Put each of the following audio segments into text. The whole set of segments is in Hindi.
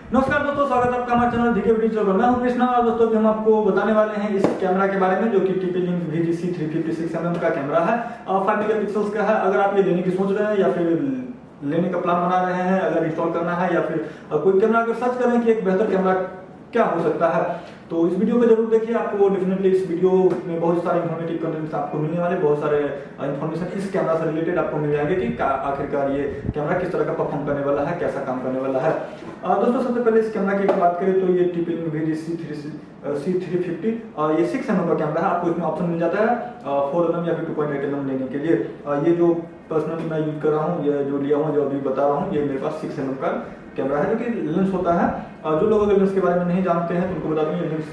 नमस्कार दोस्तों, स्वागत है आपका हमारे चैनल डीके वीडियो पर। मैं हूं कृष्णा और दोस्तों हम आपको बताने वाले हैं इस कैमरा के बारे में जो कि TP-Link VGC 356mm का कैमरा है। 5 मेगापिक्सल्स का है। अगर आप ये लेने की सोच रहे हैं या फिर लेने का प्लान बना रहे हैं, अगर इंस्टॉल करना है या फिर कोई कैमरा अगर सर्च करें कि एक बेहतर कैमरा क्या हो सकता है, तो इस वीडियो को जरूर देखिए। आपको डेफिनेटली इस वीडियो में बहुत सारे इन्फॉर्मेटिव कंटेंट्स आपको मिलने वाले, बहुत सारे इन्फॉर्मेशन इस कैमरा से रिलेटेड आपको मिल जाएंगे कि आखिरकार ये कैमरा किस तरह का परफॉर्म करने वाला है, कैसा काम करने वाला है। दोस्तों सबसे पहले इस कैमरा की बात करें तो ये TP-Link VGC C350 ये 6mm का कैमरा है। आपको इसमें ऑप्शन मिल जाता है 4mm या फिर 2.8mm लेने के लिए। ये जो पर्सनली मैं यूज कर रहा हूँ, ये जो लिया हूँ, जो अभी बता रहा हूँ, ये मेरे पास 6mm का कैमरा है जो कि लेंस होता है। जो लोग अगर लेंस के बारे में नहीं जानते हैं तो उनको बता दूं, ये लेंस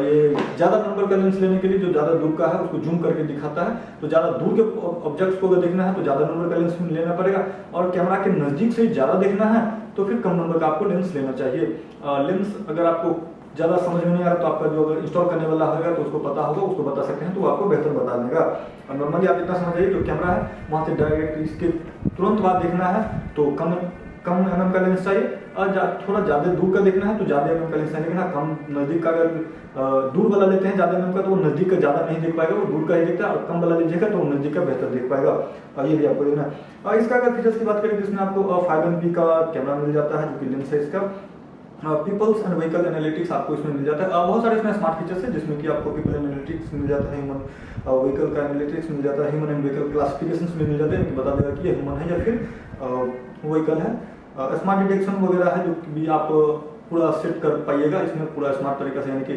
ये ज़्यादा नंबर का लेंस लेने के लिए जो ज़्यादा दूर का है उसको जूम करके दिखाता है। तो ज़्यादा दूर के ऑब्जेक्ट्स को अगर देखना है तो ज़्यादा नंबर का लेंस लेना पड़ेगा, और कैमरा के नज़दीक से ज़्यादा देखना है तो फिर कम नंबर का आपको लेंस लेना चाहिए। लेंस अगर आपको ज़्यादा समझ में नहीं आ रहा तो आपका जो अगर इंस्टॉल करने वाला होगा तो उसको पता होगा, उसको बता सकते हैं तो आपको बेहतर बता देगा। नॉर्मली आप इतना समझ जाइए, जो कैमरा है वहाँ से डायरेक्ट इसके तुरंत बाद देखना है तो कम mm का लेंस चाहिए, और थोड़ा ज़्यादा दूर का देखना है तो ज़्यादा mm का लेंस चाहिए। लेकिन कम नज़दीक का अगर दूर वाला लेते हैं ज़्यादा mm का तो वो नज़दीक का ज़्यादा नहीं देख पाएगा, वो दूर का ही देखता है, और कम वाला लीजिएगा तो वो नज़दीक का बेहतर देख पाएगा। ये भी आपको देखना है। इसका अगर फीचर्स की बात करें तो इसमें आपको 5MP का कैमरा मिल जाता है जो कि लेंस है इसका। पीपल्स एंड व्हीकल एनालिटिक्स आपको इसमें मिल जाता है। बहुत सारे इसमें स्मार्ट फीचर्स है जिसमें कि आपको पीपल एनालिटिक्स मिल जाता है, ह्यूमन व्हीकल का एनालिटिक्स मिल जाता है, ह्यूमन एंड व्हीकल क्लासिफिकेशंस भी मिल जाते हैं कि बता देगा कि ये ह्यूमन है या फिर व्हीकल है। स्मार्ट डिटेक्शन वगैरह है जो भी आप पूरा सेट कर पाइएगा इसमें पूरा स्मार्ट तरीके से, यानी कि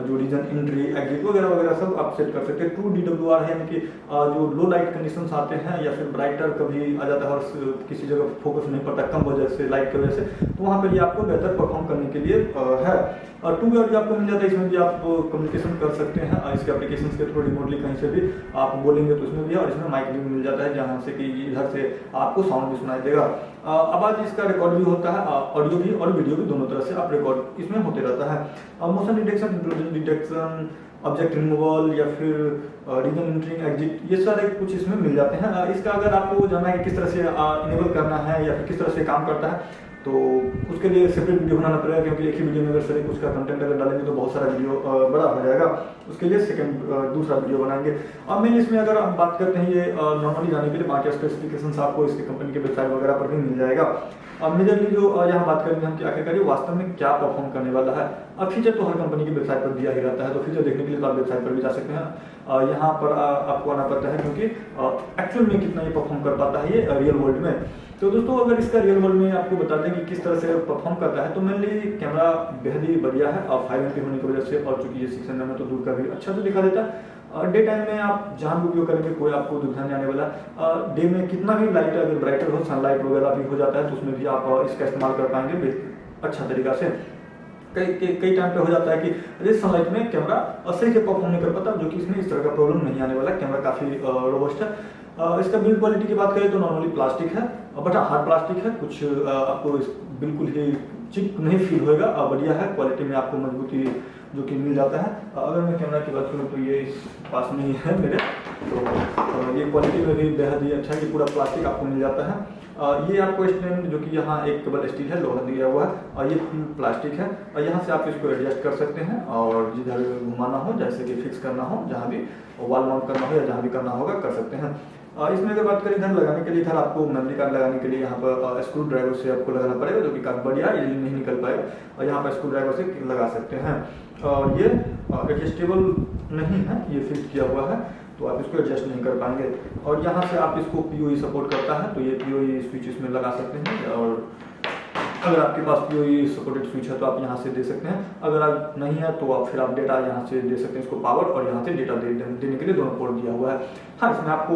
जो रीजन एंट्री एग्जिट वगैरह वगैरह सब आप सेट कर सकते हैं। ट्रू DWR है, यानी कि जो लो लाइट कंडीशंस आते हैं या फिर ब्राइटर कभी आ जाता है और किसी जगह फोकस नहीं पड़ता कम वजह से, लाइट की वजह से, तो वहाँ पर ये आपको बेहतर परफॉर्म करने के लिए है। और 2 आपको मिल जाता है, इसमें भी आप कम्युनिकेशन कर सकते हैं इसके एप्लीकेशन के थ्रू रिमोटली कहीं से भी आप बोलेंगे तो इसमें भी है। और इसमें माइक भी मिल जाता है जहाँ से कि इधर से आपको साउंड भी सुनाई देगा। आवाज़ इसका रिकॉर्ड भी होता है, ऑडियो भी और वीडियो भी, दोनों तरह से आप रिकॉर्ड इसमें होते रहता है। Motion detection, intrusion detection, object removal या फिर रीजन एंट्रिंग एग्जिट, ये सारे कुछ इसमें मिल जाते हैं। इसका अगर आपको जानना है कि किस तरह से इनेबल करना है या फिर किस तरह से काम करता है तो उसके लिए सेपरेट वीडियो बनाना पड़ेगा, क्योंकि एक ही वीडियो में अगर सारे कुछ का कंटेंट अगर डालेंगे तो बहुत सारा वीडियो बड़ा हो जाएगा। उसके लिए दूसरा वीडियो बनाएंगे। और मेन इसमें अगर हम बात करते हैं ये नॉर्मली जाने के लिए बाकी स्पेसिफिकेशंस आपको इसके कंपनी के वेबसाइट वगैरह पर भी मिल जाएगा। अब मेजरली जो यहाँ बात करेंगे हम कि आखिरकार वास्तव में क्या परफॉर्म करने वाला है। अब फीचर तो हर कंपनी की वेबसाइट पर दिया ही रहता है, तो फीचर देखने के लिए तो आप वेबसाइट पर भी जा सकते हैं। यहाँ पर आपको आना पड़ता है क्योंकि एक्चुअल में कितना ये परफॉर्म कर पाता है ये रियल वर्ल्ड में। तो दोस्तों अगर इसका रियल वर्ल्ड में आपको बता दें कि किस तरह से परफॉर्म करता है, तो मेनली कैमरा बेहद ही बढ़िया है और 5MP होने की वजह से, और चूंकि ये 6mm है तो दूर का भी अच्छा से दिखा देता है। डे टाइम में आप जहाँ भी उपयोग करेंगे कोई आपको दुविधा नहीं आने वाला। डे में कितना भी लाइट अगर ब्राइटर हो, सनलाइट वगैरह भी हो जाता है तो उसमें भी आप इसका इस्तेमाल कर पाएंगे अच्छा तरीका से। कई टाइम पे हो जाता है कि रेड सनलाइट में कैमरा सही से परफॉर्म नहीं कर पाता, जो कि इसमें इस तरह का प्रॉब्लम नहीं आने वाला। कैमरा काफ़ी रोबस्ट है। इसका बिल्ड क्वालिटी की बात करें तो नॉर्मली प्लास्टिक है, बट हार्ड प्लास्टिक है, कुछ आपको बिल्कुल ही चिप नहीं फील होएगा। बढ़िया है, क्वालिटी में आपको मजबूती जो कि मिल जाता है। अगर मैं कैमरा की बात करूँ तो ये इस पास में ही है मेरे, तो ये क्वालिटी में भी बेहद ही अच्छा है कि पूरा प्लास्टिक आपको मिल जाता है। ये आपको स्टैंड जो कि यहाँ एक केबल स्टील है, लोहा दिया हुआ है, और ये प्लास्टिक है, और यहाँ से आप इसको एडजस्ट कर सकते हैं और जिधर घुमाना हो, जैसे कि फिक्स करना हो, जहाँ भी वॉल माउंट करना हो या जहाँ भी करना होगा कर सकते हैं। इसमें अगर बात करें इधर लगाने के लिए, इधर आपको मेमोरी कार्ड लगाने के लिए यहाँ पर स्क्रू ड्राइवर से आपको लगाना पड़ेगा, जो कि काफ़ी बढ़िया है, ये नहीं निकल पाएगा, और यहाँ पर स्क्रू ड्राइवर से लगा सकते हैं। और ये एडजस्टेबल नहीं है, ये फिक्स किया हुआ है तो आप इसको एडजस्ट नहीं कर पाएंगे। और यहाँ से आप इसको PoE सपोर्ट करता है तो ये PoE स्विच इसमें लगा सकते हैं, और अगर आपके पास PoE सपोर्टेड स्विच है तो आप यहाँ से दे सकते हैं। अगर आप नहीं है तो आप फिर आप डेटा यहाँ से दे सकते हैं, इसको पावर, और यहाँ से डेटा देने के लिए दोनों पोर्ट दिया हुआ है। हाँ, इसमें आपको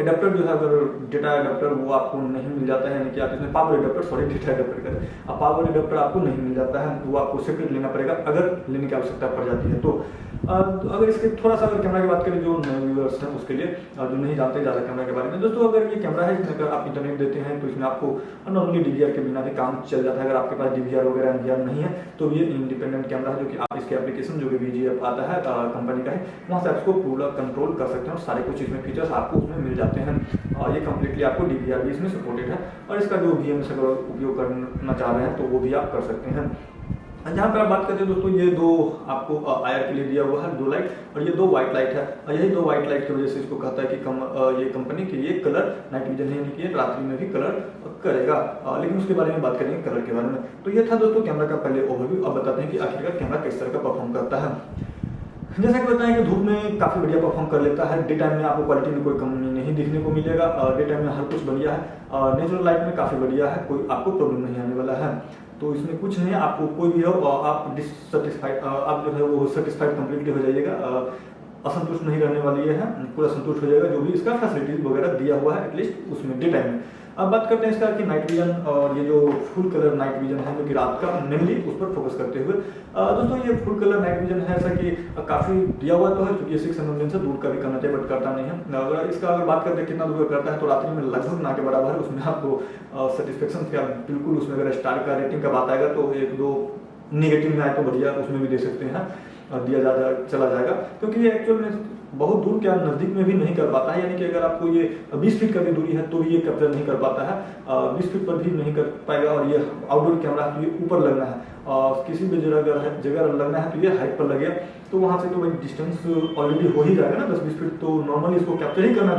एडाप्टर जो है, अगर डेटा एडाप्टर वो आपको नहीं मिल जाता है, यानी कि आप इसमें power adapter, sorry data adapter करें, अब पावर एडाप्टर आपको नहीं मिल जाता है, वो आपको सेपरेट लेना पड़ेगा अगर लेने की आवश्यकता पड़ जाती है तो। अगर इसके थोड़ा सा अगर कैमरा की बात करें जो नए व्यूअर्स हैं उसके लिए, जो नहीं जानते ज़्यादा कैमरा के बारे में, दोस्तों अगर ये कैमरा है इसमें अगर आप इंटरनेट देते हैं तो इसमें आपको नॉर्मली DVR के बिना भी काम चल जाता है। अगर आपके पास DVR वगैरह NVR नहीं है तो ये इंडिपेंडेंट कैमरा है, जो कि आप इसके एप्लीकेशन जो कि VGF आता है कंपनी का है, वहाँ से आप इसको पूरा कंट्रोल कर सकते हैं और सारे कुछ इसमें फीचर्स आपको उसमें मिल जाते हैं। ये कम्प्लीटली आपको DVR भी इसमें सपोर्टेड है, और इसका जो VMS अगर उपयोग करना चाह रहे हैं तो वो भी आप कर सकते हैं। यहाँ पर आप बात करते हैं दोस्तों, ये दो आपको IR के लिए दिया हुआ है 2 लाइट, और ये 2 व्हाइट लाइट है, और यही 2 व्हाइट लाइट की वजह से इसको कहता है कि ये कंपनी के लिए कलर नाइट विजन है, कि रात्रि में भी कलर करेगा, लेकिन उसके बारे में बात करेंगे कलर के बारे में। तो ये था दोस्तों कैमरा का पहले ओवरव्यू। अब बताते हैं कि आखिरकार कैमरा किस तरह का परफॉर्म करता है। जैसा कि बताएं कि धूप में काफ़ी बढ़िया परफॉर्म कर लेता है, डे टाइम में आपको क्वालिटी में कोई कमी नहीं देखने को मिलेगा, डे टाइम में हर कुछ बढ़िया है, नेचुरल लाइट में काफ़ी बढ़िया है, कोई आपको प्रॉब्लम नहीं आने वाला है। तो इसमें कुछ नहीं है, आपको कोई भी हो आप डिससेटिस्फाइड, आप जो है वो सेटिस्फाइड कम्प्लीटली हो जाइएगा, असंतुष्ट नहीं रहने वाली है, पूरा संतुष्ट हो जाएगा जो भी इसका फैसिलिटीज वगैरह दिया हुआ है एटलीस्ट उसमें डे टाइम में। अब बात करते हैं इसका कि नाइट विजन, और ये जो फुल कलर नाइट विजन है जो कि रात का मेनली उस पर फोकस करते हुए, दोस्तों ये फुल कलर नाइट विजन है, ऐसा कि काफ़ी दिया हुआ तो है क्योंकि 6 mm लेंस से दूर का भी करना चाहिए बट करता नहीं है। अगर बात करते हैं कितना दूर करता है तो रात्रि में लगभग ना के बराबर है, उसमें आपको सेटिस्फेक्शन का बिल्कुल, उसमें अगर स्टार का रेटिंग का बात आएगा तो 1-2 नेगेटिव में आए तो बढ़िया उसमें भी दे सकते हैं, दिया चला जाएगा, क्योंकि ये एक्चुअल में बहुत दूर क्या नज़दीक में भी नहीं कर पाता है, यानी कि अगर आपको ये 20 फीट का भी दूरी है तो भी ये कैप्चर नहीं कर पाता है, 20 फीट पर भी नहीं कर पाएगा। और ये आउटडोर कैमरा है तो ये ऊपर लगना है, और किसी भी जगह लगना है तो ये हाइट पर लगे, तो वहाँ से तो भाई डिस्टेंस ऑलरेडी हो ही जाएगा ना 10-20 फीट, तो नॉर्मली इसको कैप्चर ही करना है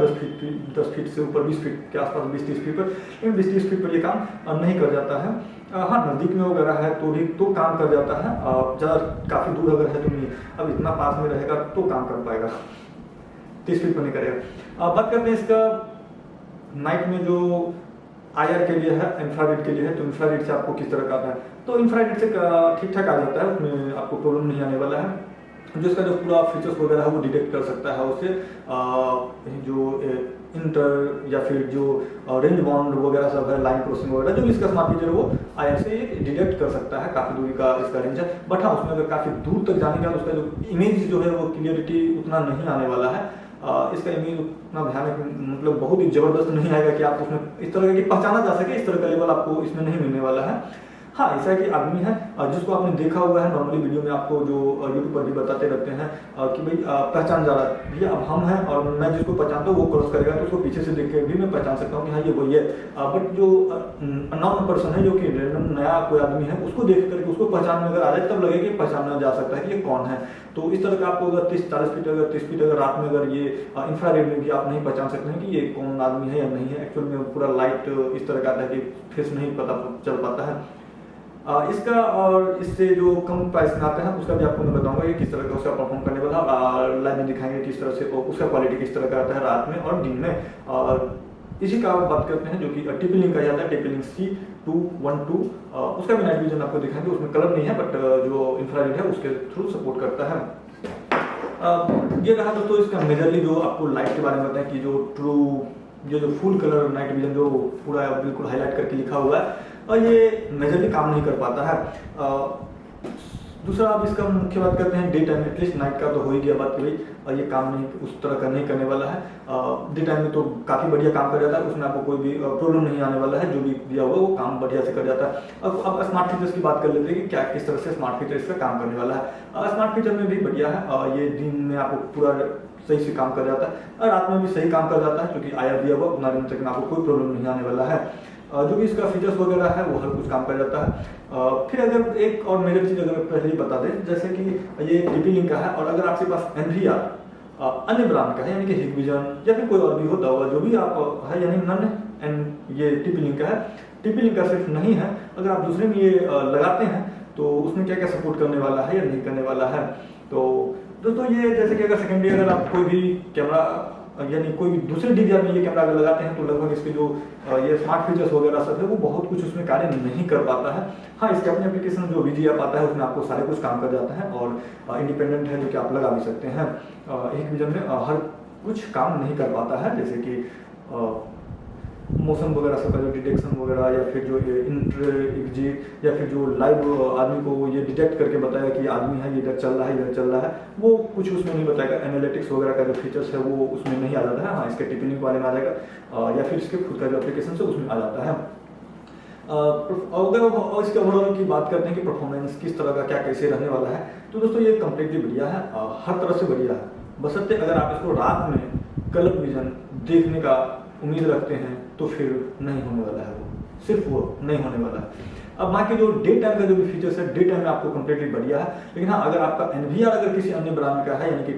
10 फीट से ऊपर, 20 फीट के आसपास, 20-30 फीट पर, लेकिन 20-30 फीट पर ये काम नहीं कर जाता है। हाँ, नज़दीक में वगैरह है तो भी तो काम कर जाता है, ज़्यादा काफ़ी दूर अगर है तो नहीं, अब इतना पास में रहेगा तो काम कर पाएगा, 30 फीट पर नहीं करेगा। बात करते हैं इसका नाइट में जो IR के लिए है, इंफ्रारेड के लिए है, तो इंफ्रारेड से आपको किस तरह का आता है, तो इंफ्रारेड से ठीक ठाक आ जाता है, उसमें आपको प्रॉब्लम नहीं आने वाला है। जो इसका जो पूरा फीचर्स वगैरह है वो डिटेक्ट कर सकता है उससे, जो इंटर या फिर जो रेंज बाउंड वगैरह सब है, लाइन क्रॉसिंग वगैरह, जो भी इसका स्मार्ट फीचर है वो IR से डिटेक्ट कर सकता है, काफ़ी दूरी का इसका रेंज है। बट हाँ, उसमें अगर काफ़ी दूर तक जाने का उसका जो इमेज जो है वो क्लियरिटी उतना नहीं आने वाला है, इसका इमेज उतना भयानक, मतलब बहुत ही ज़बरदस्त नहीं आएगा कि आप उसमें इस तरह की पहचाना जा सके, इस तरह का लेवल आपको इसमें नहीं मिलने वाला है। हाँ, ऐसा कि आदमी है जिसको आपने देखा हुआ है, नॉर्मली वीडियो में आपको जो यूट्यूब पर भी बताते रहते हैं कि भाई पहचान जा रहा है, भैया अब हम हैं और मैं जिसको पहचानता हूँ वो क्रॉस करेगा तो उसको पीछे से देख के भी मैं पहचान सकता हूँ कि हाँ ये वही है। बट जो अननोन पर्सन है, जो कि रैंडम नया कोई आदमी है, उसको देख करके उसको पहचान में अगर आ जाए तब लगे कि पहचाना जा सकता है कि ये कौन है। तो इस तरह का आपको अगर 30-40 फीट, अगर 30 फीट अगर रात में अगर ये इंफ्रारेड में भी आप नहीं पहचान सकते हैं कि ये कौन आदमी है या नहीं है, एक्चुअल में पूरा लाइट इस तरह का आता है कि फेस नहीं पता चल पाता है इसका। और इससे जो कम प्राइस में आता है उसका भी आपको मैं बताऊंगा ये किस तरह का उसका परफॉर्म करने वाला, और लाइव में दिखाएंगे किस तरह से उसका क्वालिटी किस तरह का आता है रात में और दिन में। और इसी का बात करते हैं जो कि TP-Link का आता है, TP-Link C212, उसका भी नाइट विजन आपको दिखाएंगे, उसमें कलर नहीं है बट जो इंफ्रारेड है उसके थ्रू सपोर्ट करता है। ये रहा दोस्तों इसका मेजरली जो आपको लाइट के बारे में बताएं कि जो फुल कलर नाइट विजन जो पूरा बिल्कुल हाईलाइट करके लिखा हुआ है, और ये मेजरली काम नहीं कर पाता है। दूसरा आप इसका मुख्य बात करते हैं डे टाइम, एटलीस्ट नाइट का तो हो ही गया बात कि भाई, और ये काम नहीं उस तरह का नहीं करने वाला है। डे टाइम में तो काफ़ी बढ़िया काम कर जाता है, उसमें आपको कोई भी प्रॉब्लम नहीं आने वाला है, जो भी दिया हुआ वो काम बढ़िया से कर जाता है। अब स्मार्ट फीचर्स की बात कर लेते हैं कि क्या किस तरह से स्मार्ट फीचर इसका काम करने वाला है। स्मार्ट फीचर में भी बढ़िया है, ये दिन में आपको पूरा सही से काम कर जाता है और रात में भी सही काम कर जाता है, क्योंकि IR दिया हुआ उतना दिन तक आपको कोई प्रॉब्लम नहीं आने वाला है। जो भी इसका फीचर्स वगैरह है वो हर कुछ काम कर जाता है। फिर अगर एक और मेजर चीज़ अगर पहले ही बता दें, जैसे कि ये TP-Link का है, और अगर आपके पास NVR अन्य ब्रांड का है, यानी कि Hikvision या फिर कोई और भी होता होगा, जो भी आप है यानी नन एंड ये TP-Link का है, TP-Link का सिर्फ नहीं है, अगर आप दूसरे में ये लगाते हैं तो उसमें क्या क्या सपोर्ट करने वाला है या नहीं करने वाला है। तो दोस्तों ये जैसे कि अगर सेकेंडरी अगर आप कोई भी कैमरा यानी कोई दूसरे DVR में ये कैमरा अगर लगाते हैं तो लगभग इसके जो ये स्मार्ट फीचर्स वगैरह सब है वो बहुत कुछ उसमें कार्य नहीं कर पाता है। हाँ, इसके अपने एप्लीकेशन जो VG ऐप आता है उसमें आपको सारे कुछ काम कर जाता है और इंडिपेंडेंट है, जो कि आप लगा भी सकते हैं। Hikvision में हर कुछ काम नहीं कर पाता है, जैसे कि मौसम वगैरह सब का जो डिटेक्शन वगैरह, या फिर जो ये इंटर या फिर जो लाइव आदमी को ये डिटेक्ट करके बताएगा कि आदमी है, इधर चल रहा है, इधर चल रहा है, वो कुछ उसमें नहीं बताएगा। एनालिटिक्स वगैरह का जो फीचर्स है वो उसमें नहीं आ जाता है। हाँ, इसके TP-Link वाले में आ जाएगा, या फिर इसके खुद का जो एप्लीकेशन है उसमें आ जाता है। अगर इसके ओवरऑल की बात करते हैं कि परफॉर्मेंस किस तरह का क्या कैसे रहने वाला है, तो दोस्तों ये कम्प्लीटली बढ़िया है, हर तरह से बढ़िया है, बशर्ते अगर आप इसको रात में कलर विजन देखने का उम्मीद रखते हैं तो फिर नहीं होने वाला है, वो सिर्फ वो नहीं होने वाला है। अब बाकी जो डे टाइम का जो भी फीचर्स है, डे टाइम में आपको कम्प्लीटली बढ़िया है, लेकिन हाँ अगर आपका NVR अगर किसी अन्य ब्रांड का है, यानी कि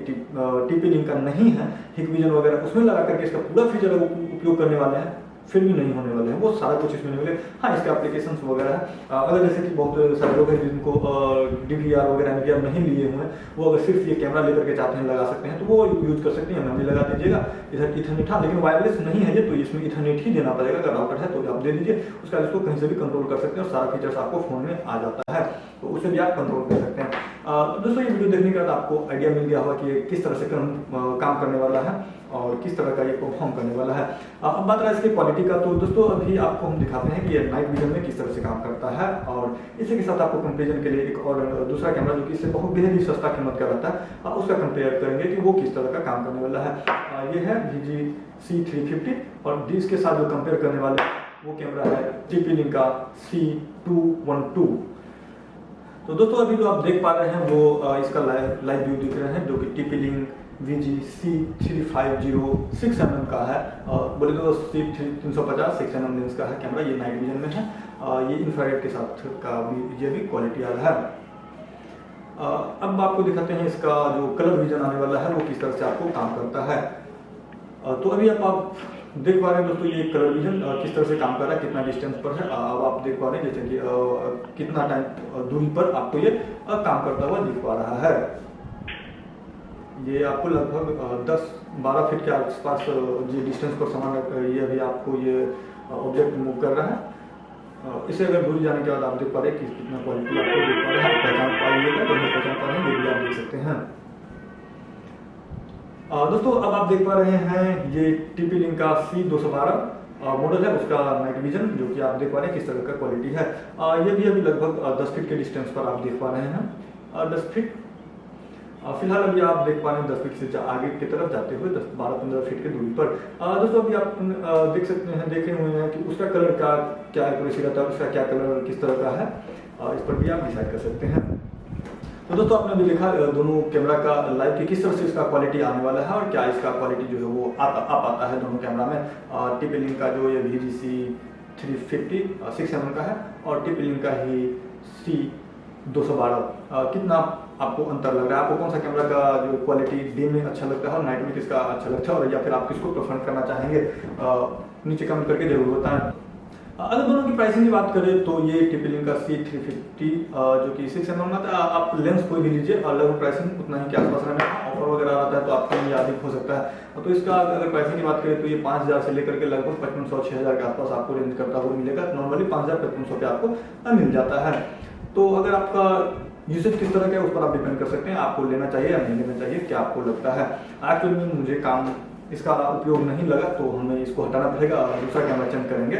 TP-Link का नहीं है, Hikvision वगैरह उसमें लगा करके इसका पूरा फीचर उपयोग करने वाले हैं, फिर भी नहीं होने वाले हैं, वो सारा कुछ इसमें नहीं मिले। हाँ इसके एप्लीकेशंस वगैरह है, अगर जैसे कि बहुत सारे लोग हैं जिनको DVR वगैरह NVR नहीं लिए हुए हैं, वो अगर सिर्फ ये कैमरा लेकर के चाहते हैं लगा सकते हैं तो वो यूज कर सकते हैं, MMG लगा दीजिएगा। इधर इथरनेट, हाँ लेकिन वायरलेस नहीं है ये, तो इसमें इथरनेट ही देना पड़ेगा, अगर राउटर है तो आप दे दीजिए, उसका इसको कहीं से भी कंट्रोल कर सकते हैं और सारा फीचर्स आपको फोन में आ जाता है, तो उसे भी आप कंट्रोल कर सकते हैं। दोस्तों ये वीडियो देखने के बाद आपको आइडिया मिल गया होगा कि ये किस तरह से काम करने वाला है और किस तरह का ये परफॉर्म करने वाला है। अब बात रहा है इसकी क्वालिटी का, तो दोस्तों अभी आपको हम दिखाते हैं कि ये नाइट विजन में किस तरह से काम करता है, और इसी के साथ आपको कंपेरिजन के लिए एक और दूसरा कैमरा जो कि इससे बहुत बेहद ही सस्ता कीमत का रहता है, उसका कंपेयर करेंगे कि वो किस तरह का काम करने वाला है। ये है VGC350 और इसके साथ जो कंपेयर करने वाले वो कैमरा है TP-Link का C212। तो दोस्तों अभी जो आप देख पा रहे हैं वो इसका लाइव व्यू दिख रहे हैं, जो कि TP-Link VGC3506 mm का है, बोले तो C350 6 mm लेंस का है कैमरा, ये नाइट विजन में है, ये इंफ्रारेड के साथ का भी ये भी क्वालिटी आ रहा है। अब आपको दिखाते हैं इसका जो कलर विजन आने वाला है वो किस तरह से आपको काम करता है। तो अभी आप देख पा रहे हैं दोस्तों ये कलर विजन किस तरह से काम कर रहा है, कितना डिस्टेंस पर है, अब आप देख पा रहे हैं जैसे कि कितना टाइम दूरी पर आपको ये काम करता हुआ दिख पा रहा है। ये आपको लगभग 10-12 फीट के आसपास ये डिस्टेंस पर सामान ये अभी आपको ये ऑब्जेक्ट मूव कर रहा है। इसे अगर दूरी जाने के बाद आप देख पा रहे हैं कि कितना क्वालिटी आपको देख पा रहा है, पहचान पाइएगा तो नहीं पहचान पा रहे हैं ये भी आप देख सकते हैं। दोस्तों अब आप देख पा रहे हैं ये TP-Link का C212 मॉडल है, उसका नाइट विजन जो कि आप देख पा रहे हैं किस तरह का क्वालिटी है। ये भी अभी लगभग 10 फीट के डिस्टेंस पर आप देख पा रहे हैं, 10 फीट फिलहाल अभी आप देख पा रहे हैं 10 फीट से आगे की तरफ जाते हुए 10-12-15 फीट की दूरी पर। दोस्तों अभी आप देख सकते हैं, देखे हुए हैं कि उसका कलर का क्या एक्यूरेसी रहता है, उसका क्या कलर किस तरह का है, इस पर भी आप डिसाइड कर सकते हैं। तो दोस्तों आपने अभी देखा दोनों कैमरा का लाइव की किस तरह से इसका क्वालिटी आने वाला है और क्या इसका क्वालिटी जो है वो आ पाता है दोनों कैमरा में। TP-Link का जो ये VGC350 6 mm का है और TP-Link का ही C212 कितना आपको अंतर लग रहा है, आपको कौन सा कैमरा का जो क्वालिटी डे में अच्छा लगता है और नाइट में किसका अच्छा लगता है, और या फिर आप किसको प्रेफर करना चाहेंगे नीचे कमेंट करके जरूर बताएं। अगर दोनों की प्राइसिंग की बात करें तो ये TP-Link का C350 जो कि 6 mm का, आप लेंस कोई भी लीजिए लगभग प्राइसिंग उतना ही के आसपास रहना, ऑफर वगैरह आता है तो आपको ये अधिक हो सकता है। तो इसका अगर प्राइसिंग की बात करें तो ये 5000 से लेकर के लगभग 5500-6000 के आसपास आपको रेंज करता हुआ मिलेगा, नॉर्मली 5000-5500 पे आपको मिल जाता है। तो अगर आपका यूसेज किस तरह का है उस पर आप डिपेंड कर सकते हैं, आपको लेना चाहिए या नहीं लेना चाहिए, क्या आपको लगता है। एक्चुअली में मुझे काम इसका उपयोग नहीं लगा तो हमें इसको हटाना पड़ेगा, दूसरा कैमरा चेंज करेंगे।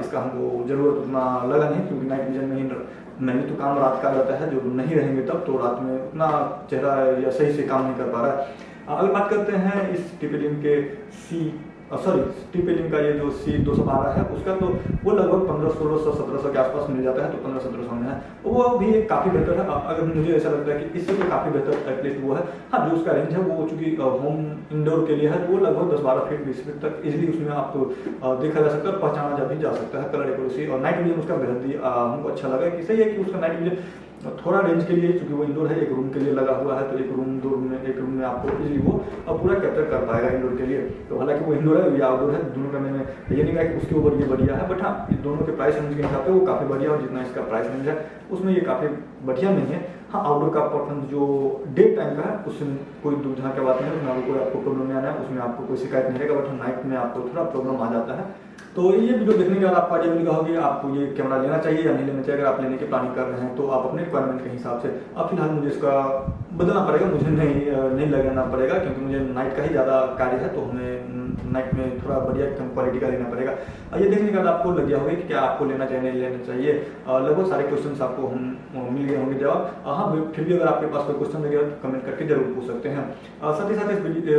इसका हमको ज़रूरत उतना लगा नहीं, क्योंकि नाइट विजन में ही नहीं तो काम रात का रहता है, जो नहीं रहेंगे तब तो रात में उतना चेहरा या सही से काम नहीं कर पा रहा है। अगर बात करते हैं इस TP-Link के TP-Link का ये जो C212 है उसका, तो वो लगभग 1500-1600-1700 के आसपास मिल जाता है, तो 1500-1700 में है, वो भी काफ़ी बेहतर है। अगर मुझे ऐसा लगता है कि इससे तो काफ़ी बेहतर एटलीस्ट वो है। हाँ जो उसका रेंज है वो चूँकि होम इंडोर के लिए है, तो वो लगभग 10-12 फीट 20 फीट तक इजिली उसमें आपको देखा जा सकता है और पहचाना भी जा सकता है कलर एक्यूरेसी। और नाइट विजन उसका बेहद ही हमको अच्छा लगा कि सही है कि उसका नाइट विजन थोड़ा रेंज के लिए, क्योंकि वो इंडोर है, एक रूम के लिए लगा हुआ है, तो एक रूम में आपको इजीली वो पूरा कैप्चर कर पाएगा इंडोर के लिए। तो हालांकि वो इंडोर है या आउटडोर है, दोनों का मैंने ये नहीं कहा कि उसके ऊपर ये बढ़िया है, बट हाँ दोनों के प्राइस रेंज के हिसाब से वो काफ़ी बढ़िया है, जितना इसका प्राइस रेंज है उसमें ये काफ़ी बढ़िया नहीं है। हाँ आउटडोर का परफॉर्मेंस जो डे टाइम का है उसमें कोई दुविधा की बात नहीं है, उसमें कोई आपको प्रॉब्लम नहीं आना है, उसमें आपको कोई शिकायत नहीं रहेगा, बट नाइट में आपको थोड़ा प्रॉब्लम आ जाता है। तो ये वीडियो देखने के बाद आपको आइडिया मिलेगा होगी आपको ये कैमरा लेना चाहिए या नहीं लेना चाहिए। अगर आप लेने की प्लानिंग कर रहे हैं तो आप अपने रिक्वायरमेंट के हिसाब से, अब फिलहाल मुझे इसका बदलना पड़ेगा, मुझे नहीं लगाना पड़ेगा, क्योंकि मुझे नाइट का ही ज़्यादा कार्य है, तो हमें नाइट में थोड़ा बढ़िया क्वालिटी का लेना पड़ेगा। ये देखने के बाद आपको लग गया होगा कि क्या आपको लेना चाहिए नहीं लेना चाहिए। लगभग सारे क्वेश्चन आपको हम मिल गए होंगे जवाब। हाँ फिर भी अगर आपके पास कोई क्वेश्चन लगे तो कमेंट करके जरूर पूछ सकते हैं। साथ ही साथ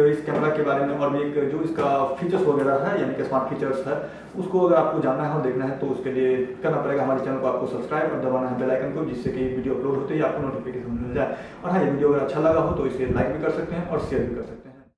इस कैमरा के बारे में और भी एक जो इसका फीचर्स वगैरह है, यानी कि स्मार्ट फीचर्स है, उसको अगर आपको जानना है और देखना है तो उसके लिए करना पड़ेगा हमारे चैनल को आपको सब्सक्राइब और दबाना है बेल आइकन को, जिससे कि वीडियो अपलोड होते ही आपको नोटिफिकेशन मिल जाए। और हाँ ये वीडियो अगर अच्छा लगा हो तो इसे लाइक भी कर सकते हैं और शेयर भी कर सकते हैं।